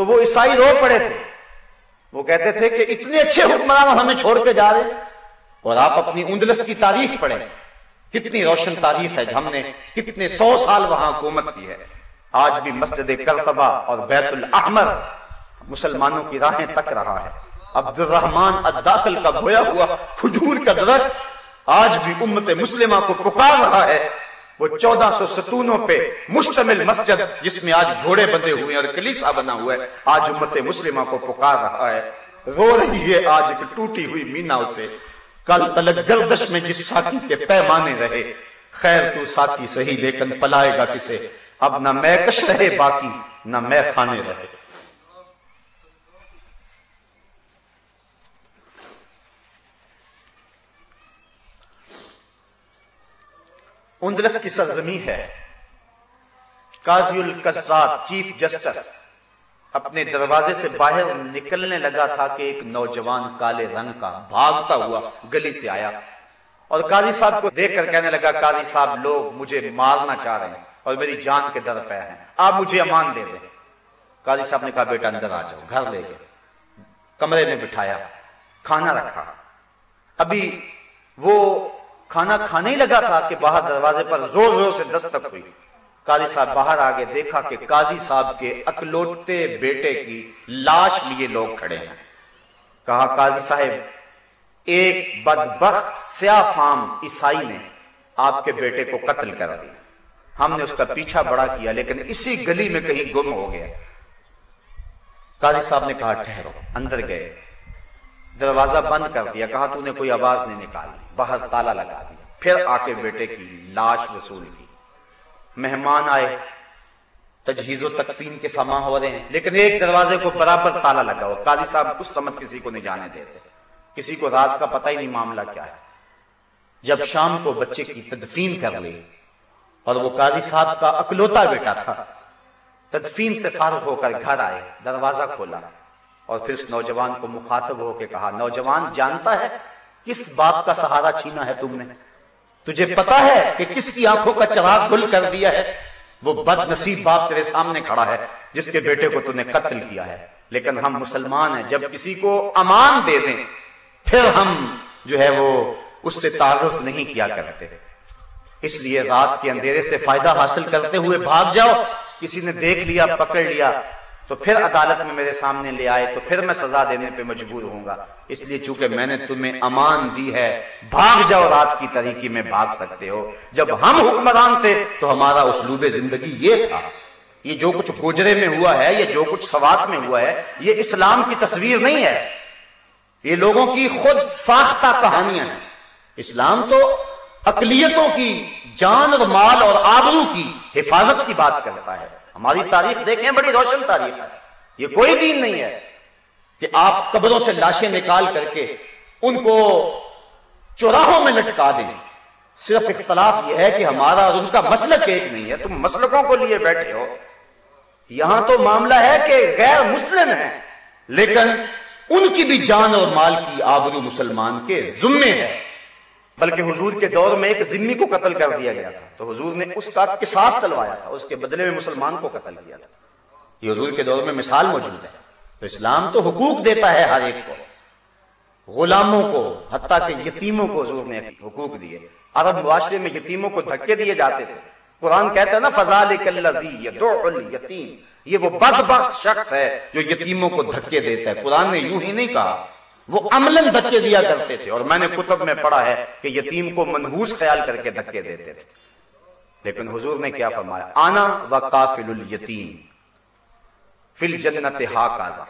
تو وہ عیسائی رو پڑے تھے، وہ کہتے تھے کہ اتنے اچھے حکمران ہمیں چھوڑ کے جا رہے ہیں۔ اور آپ اپنی اندلس کی تاریخ پڑھیں، کتنی روشن تاریخ ہے، ہم نے کتنے 100 سال وہاں حکومت کی ہے۔ آج بھی مسجد کرتبہ اور بیت الاحمر مسلمانوں کی راہیں تک رہا ہے۔ عبد الرحمن الداخل کا بویا ہوا کھجور کا درخت آج بھی امت مسلمہ کو پکار رہا ہے۔ وہ 1400 ستونوں پہ مشتمل مسجد جس میں آج گھوڑے بندھے ہوئے ہیں اور کلیسا بنا ہوا ہے، آج امت مسلمہ کو پکار رہا ہے، رو رہی ہے آج ایک ٹوٹی ہوئی میناؤ سے۔ کل تلک گردش میں جس ساکی کے پیمانے رہے، خیر تو ساکی سہی لیکن پلائے گا کسے، اب نہ میں کش رہے باقی نہ میں خانے رہے۔ اندلس کی سرزمین ہے۔ قاضی القضات چیف جسٹس اپنے دروازے سے باہر نکلنے لگا تھا کہ ایک نوجوان کالے رنگ کا بھاگتا ہوا گلی سے آیا اور قاضی صاحب کو دیکھ کر کہنے لگا، قاضی صاحب لوگ مجھے مارنا چاہ رہے ہیں اور میری جان کے در پہ ہیں، آپ مجھے امان دے دیں۔ قاضی صاحب نے کہا بیٹا اندر آ جاؤ، گھر لے گئے، کمرے میں بٹھایا، کھانا رکھا۔ ابھی وہ کھانا کھانے ہی لگا تھا کہ باہر دروازے پر زور زور سے دستک ہوئی۔ قاضی صاحب باہر آگے دیکھا کہ قاضی صاحب کے اکلوتے بیٹے کی لاش لیے لوگ کھڑے ہیں۔ کہا قاضی صاحب ایک بدبخت سیاہ فام عیسائی نے آپ کے بیٹے کو قتل کر دیا، ہم نے اس کا پیچھا بڑا کیا لیکن اسی گلی میں کہیں گم ہو گیا۔ قاضی صاحب نے کہا ٹھہرو، اندر گئے، دروازہ بند کر دیا، کہا تو نے کوئی آواز نہیں نکالی، باہر تالا لگا دیا، پھر آ کے بیٹے کی لاش وصول کی۔ مہمان آئے، تجہیز و تکفین کے سامان ہو رہے ہیں، لیکن ایک دروازے کو برابر تالا لگا ہوا۔ قاضی صاحب اس سمت کسی کو نہیں جانے دیتے، کسی کو راز کا پتہ ہی نہیں معاملہ کیا ہے۔ جب شام کو بچے کی تدفین کر لی اور وہ قاضی صاحب کا اکلوتا بیٹا تھا، تدفین سے فارغ ہو کر گھر آئے، دروازہ کھولا اور پھر اس نوجوان کو مخاطب ہو کے کہا، نوجوان جانتا ہے کس باپ کا سہارا چھینا ہے تم نے؟ تجھے پتا ہے کہ کس کی آنکھوں کا چراغ گل کر دیا ہے؟ وہ بد نصیب باپ تیرے سامنے کھڑا ہے جس کے بیٹے کو تُو نے قتل کیا ہے۔ لیکن ہم مسلمان ہیں، جب کسی کو امان دے دیں پھر ہم جو ہے وہ اس سے تعرض نہیں کیا کرتے۔ اس لیے رات کے اندھیرے سے فائدہ حاصل کرتے ہوئے بھاگ جاؤ، کسی نے دیکھ لیا پکڑ لیا تو پھر عدالت میں میرے سامنے لے آئے تو پھر میں سزا دینے پہ مجبور ہوں گا۔ اس لیے چونکہ میں نے تمہیں امان دی ہے، بھاگ جاؤ، رات کی تاریکی میں بھاگ سکتے ہو۔ جب ہم حکمران تھے تو ہمارا اسلوب زندگی یہ تھا۔ یہ جو کچھ گوجرے میں ہوا ہے، یہ جو کچھ سوات میں ہوا ہے، یہ اسلام کی تصویر نہیں ہے، یہ لوگوں کی خود ساختہ کہانیاں ہیں۔ اسلام تو اقلیتوں کی جان اور مال اور آبرو کی حفاظت کی بات کرتا ہے۔ ہماری تاریخ دیکھیں، بڑی روشن تاریخ ہے، یہ کوئی دین نہیں ہے کہ آپ قبروں سے لاشیں نکال کر کے ان کو چوراہوں میں لٹکا دیں۔ صرف اختلاف یہ ہے کہ ہمارا اور ان کا مسلک ایک نہیں ہے، تم مسلکوں کو لیے بیٹھے ہو۔ یہاں تو معاملہ ہے کہ غیر مسلم ہیں لیکن ان کی بھی جان اور مال کی آبرو مسلمان کے ذمے ہے۔ بلکہ حضور کے دور میں ایک ذمی کو قتل کر دیا گیا تھا تو حضور نے اس کا قصاص چلوایا تھا، اس کے بدلے میں مسلمان کو قتل کیا تھا۔ یہ حضور کے دور میں مثال موجود ہے۔ تو اسلام تو حقوق دیتا ہے ہر ایک کو، غلاموں کو، حتیٰ کہ یتیموں کو حضور نے حقوق دیے۔ عرب معاشرے میں یتیموں کو دھکے دیے جاتے تھے، قرآن کہتا ہے نا فَذَلِكَ الَّذِي يَدُعُّ الْيَتِيمَ، یہ وہ بدبخت شخص ہے جو یتیموں کو دھکے دیتا ہے۔ قرآن نے یوں ہی نہیں کہا، وہ عملاً دھکے دیا کرتے تھے، اور میں نے کتب میں پڑھا ہے کہ یتیم کو منحوس خیال کر کے دھکے دیتے تھے۔ لیکن حضور نے کیا فرمایا، آنا وقافل الیتیم فی الجنت ہاکذا،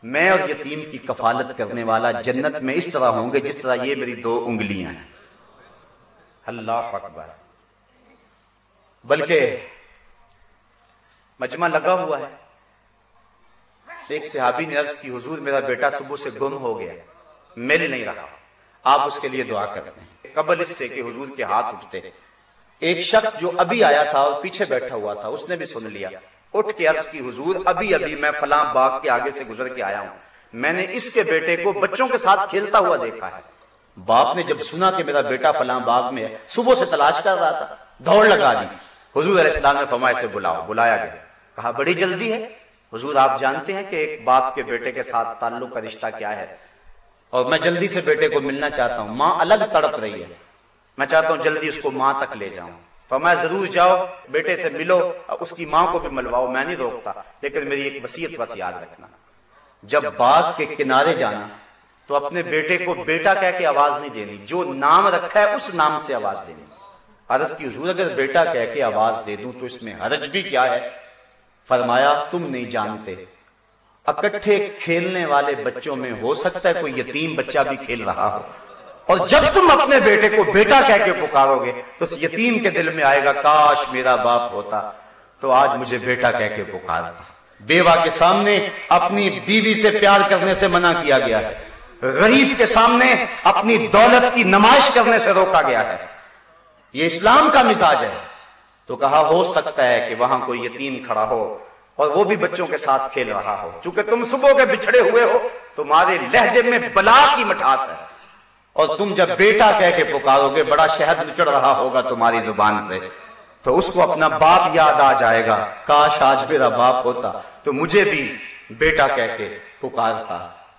میں اور یتیم کی کفالت کرنے والا جنت میں اس طرح ہوں گے جس طرح یہ میری 2 انگلیاں ہیں۔ اللہ اکبر۔ بلکہ مجمع لگا ہوا ہے، ایک صحابی نے عرض کی حضور میرا بیٹا صبح سے گم ہو گیا، مل نہیں رہا، آپ اس کے لیے دعا کرتے ہیں۔ قبل اس سے کہ حضور کے ہاتھ اٹھتے، ایک شخص جو ابھی آیا تھا اور پیچھے بیٹھا ہوا تھا اس نے بھی سن لیا، اٹھ کے عرض کی حضور ابھی میں فلاں باغ کے آگے سے گزر کے آیا ہوں، میں نے اس کے بیٹے کو بچوں کے ساتھ کھیلتا ہوا دیکھا ہے۔ باپ نے جب سنا کہ میرا بیٹا فلاں باغ میں ہے، صبح سے تلاش کر رہا تھا، دوڑ لگا دی۔ حضور علیہ السلام نے فرمایا اسے بلاؤ، بلایا گیا، کہا بڑی جلدی ہے، حضور آپ جانتے ہیں کہ ایک باپ کے بیٹے کے ساتھ تعلق کا رشتہ کیا ہے؟ اور میں جلدی سے بیٹے کو ملنا چاہتا ہوں، ماں الگ تڑپ رہی ہے، میں چاہتا ہوں جلدی اس کو ماں تک لے جاؤں۔ فرمایا ضرور جاؤ، بیٹے سے ملو، اس کی ماں کو بھی ملواؤ، میں نہیں روکتا، لیکن میری ایک وصیت بس یاد رکھنا، جب باغ کے کنارے جانا تو اپنے بیٹے کو بیٹا کہہ کے آواز نہیں دینی، جو نام رکھا ہے اس نام سے آواز دینی۔ عرض کی حضور اگر بیٹا کہہ کے آواز دے دوں تو اس میں حرج بھی کیا ہے؟ فرمایا تم نہیں جانتے، اکٹھے کھیلنے والے بچوں میں ہو سکتا ہے کوئی یتیم بچہ بھی کھیل رہا ہو، اور جب تم اپنے بیٹے کو بیٹا کہہ کے پکارو گے تو اس یتیم کے دل میں آئے گا کاش میرا باپ ہوتا تو آج مجھے بیٹا کہہ کے پکارتا۔ بیوہ کے سامنے اپنی بیوی سے پیار کرنے سے منع کیا گیا ہے، غریب کے سامنے اپنی دولت کی نمائش کرنے سے روکا گیا ہے۔ یہ اسلام کا مزاج ہے۔ تو کہا ہو سکتا ہے کہ وہاں کوئی یتیم کھڑا ہو اور وہ بھی بچوں کے ساتھ کھیل رہا ہو، چونکہ تم صبح کے بچھڑے ہوئے ہو، تمہارے لہجے میں بلا کی مٹھاس ہے، اور تم جب بیٹا کہہ کے پکارو گے بڑا شہد نچڑ رہا ہوگا تمہاری زبان سے، تو اس کو اپنا باپ یاد آ جائے گا، کاش آج میرا باپ ہوتا تو مجھے بھی بیٹا کہہ کے پکارتا،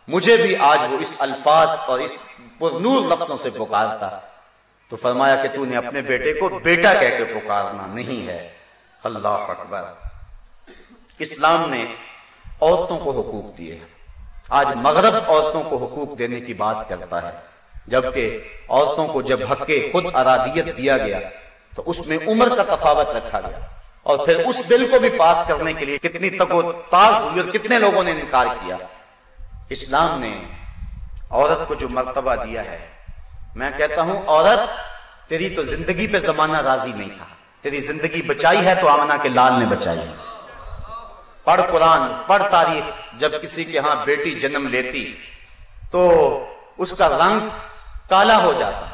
مجھے بھی آج وہ اس الفاظ اور اس پرنور لفظوں سے پکارتا۔ تو فرمایا کہ تو نے اپنے بیٹے کو بیٹا کہہ کے پکارنا نہیں ہے۔ اللہ اکبر۔ اسلام نے عورتوں کو حقوق دیے، آج مغرب عورتوں کو حقوق دینے کی بات کرتا ہے، جبکہ عورتوں کو جب حق خود ارادیت دیا گیا تو اس میں عمر کا تفاوت رکھا گیا، اور پھر اس بل کو بھی پاس کرنے کے لیے کتنی تگ و تاز ہوئی اور کتنے لوگوں نے انکار کیا۔ اسلام نے عورت کو جو مرتبہ دیا ہے، میں کہتا ہوں عورت تیری تو زندگی پہ زمانہ راضی نہیں تھا، تیری زندگی بچائی ہے تو آمنہ کے لال نے بچائی ہے۔ پڑھ قرآن، پڑھ تاریخ، جب کسی کے ہاں بیٹی جنم لیتی تو اس کا رنگ کالا ہو جاتا،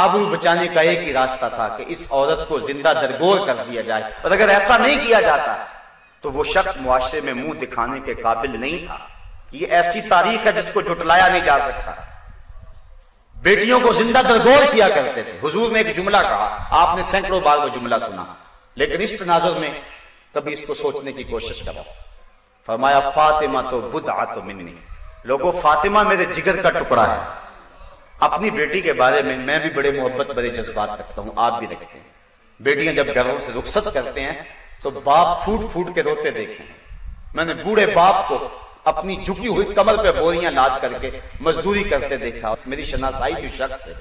آبرو بچانے کا ایک ہی راستہ تھا کہ اس عورت کو زندہ درگور کر دیا جائے، اور اگر ایسا نہیں کیا جاتا تو وہ شخص معاشرے میں منہ دکھانے کے قابل نہیں تھا۔ یہ ایسی تاریخ ہے جس کو جھٹلایا نہیں جا سکتا۔ بیٹیوں کو زندہ درگور کیا کرتے تھے۔ حضور نے ایک جملہ کہا، آپ نے سینکڑوں بار وہ جملہ سنا، لیکن اس تناظر میں کبھی اس کو سوچنے کی کوشش کرو۔ فرمایا فاطمہ تو بدعۃ منی، لوگوں فاطمہ میرے جگر کا ٹکڑا ہے۔ اپنی بیٹی کے بارے میں بھی بڑے محبت بڑے جذبات رکھتا ہوں، آپ بھی رکھتے ہیں۔ بیٹیاں جب گھروں سے رخصت کرتے ہیں تو باپ پھوٹ پھوٹ کے روتے دیکھے ہیں۔ میں نے بوڑھے باپ کو اپنی جھکی ہوئی کمر پہ بوریاں لاد کر کے مزدوری کرتے دیکھا، میری شناسائی تھی شخص سے۔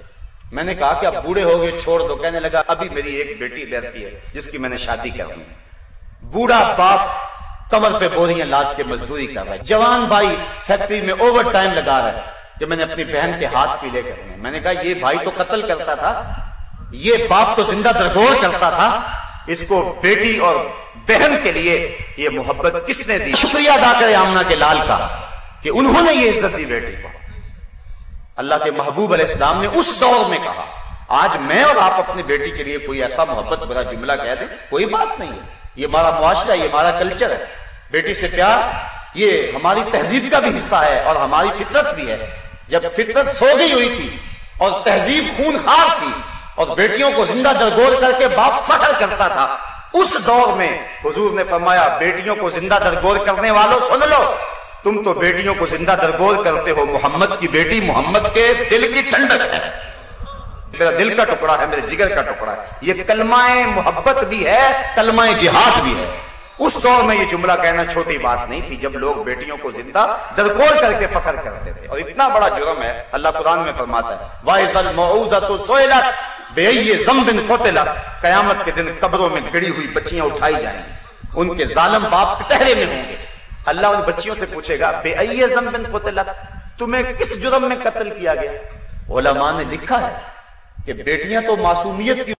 میں نے کہا کہ اب بوڑھے ہو گئے چھوڑ دو، کہنے لگا ابھی میری ایک بیٹی رہتی ہے جس کی میں نے شادی کرنی ہے۔ بوڑھا باپ کمر پہ بوریاں لاد کے مزدوری کر رہا ہے، جوان بھائی فیکٹری میں اوور ٹائم لگا رہا ہے کہ میں نے اپنی بہن کے ہاتھ پیلے کرنے۔ میں نے کہا یہ بھائی تو قتل کرتا تھا، یہ باپ تو زندہ درگور کرتا تھا، اس کو بیٹی اور بہن کے لیے یہ محبت کس نے دی؟ شکریہ ادا کرے آمنہ کے لال کا کہ انہوں نے یہ عزت دی بیٹی کو۔ اللہ کے محبوب علیہ السلام نے اس دور میں کہا، آج میں اور آپ اپنی بیٹی کے لیے کوئی ایسا محبت بھرا جملہ کہہ دیں، کوئی بات نہیں ہے، یہ ہمارا معاشرہ، یہ ہمارا کلچر ہے۔ بیٹی سے پیار یہ ہماری تہذیب کا بھی حصہ ہے اور ہماری فطرت بھی ہے۔ جب فطرت سو گئی ہوئی تھی اور تہذیب خون خار تھی اور بیٹیوں کو زندہ درگور کر کے باپ فخر کرتا تھا، اس دور میں حضور نے فرمایا بیٹیوں کو زندہ درگور کرنے والوں سن لو، تم تو بیٹیوں کو زندہ درگور کرتے ہو، محمد کی بیٹی محمد کے دل کی ٹھنڈک ہے، میرا دل کا ٹکڑا ہے، میرے جگر کا ٹکڑا ہے۔ یہ کلمہ محبت بھی ہے، کلمہ جہاد بھی ہے۔ اس دور میں یہ جملہ کہنا چھوٹی بات نہیں تھی، جب لوگ بیٹیوں کو زندہ درگور کر کے فخر کرتے تھے، اور اتنا بڑا جرم ہے۔ اللہ قرآن میں فرماتا ہے وَإِذَا الْمَوْءُودَةُ سُئِلَتْ بِأَيِّ ذَنبٍ قُتِلَتْ، قیامت کے دن قبروں میں گڑی ہوئی بچیاں اٹھائی جائیں گی، ان کے ظالم باپ کٹہرے میں ہوں گے۔ اللہ ان بچیوں سے پوچھے گا بِأَيِّ ذَنبٍ قُتِلَتْ، تمہیں کس جرم میں قتل کیا گیا؟ علماء نے لکھا ہے کہ بیٹیاں تو معصومیت کی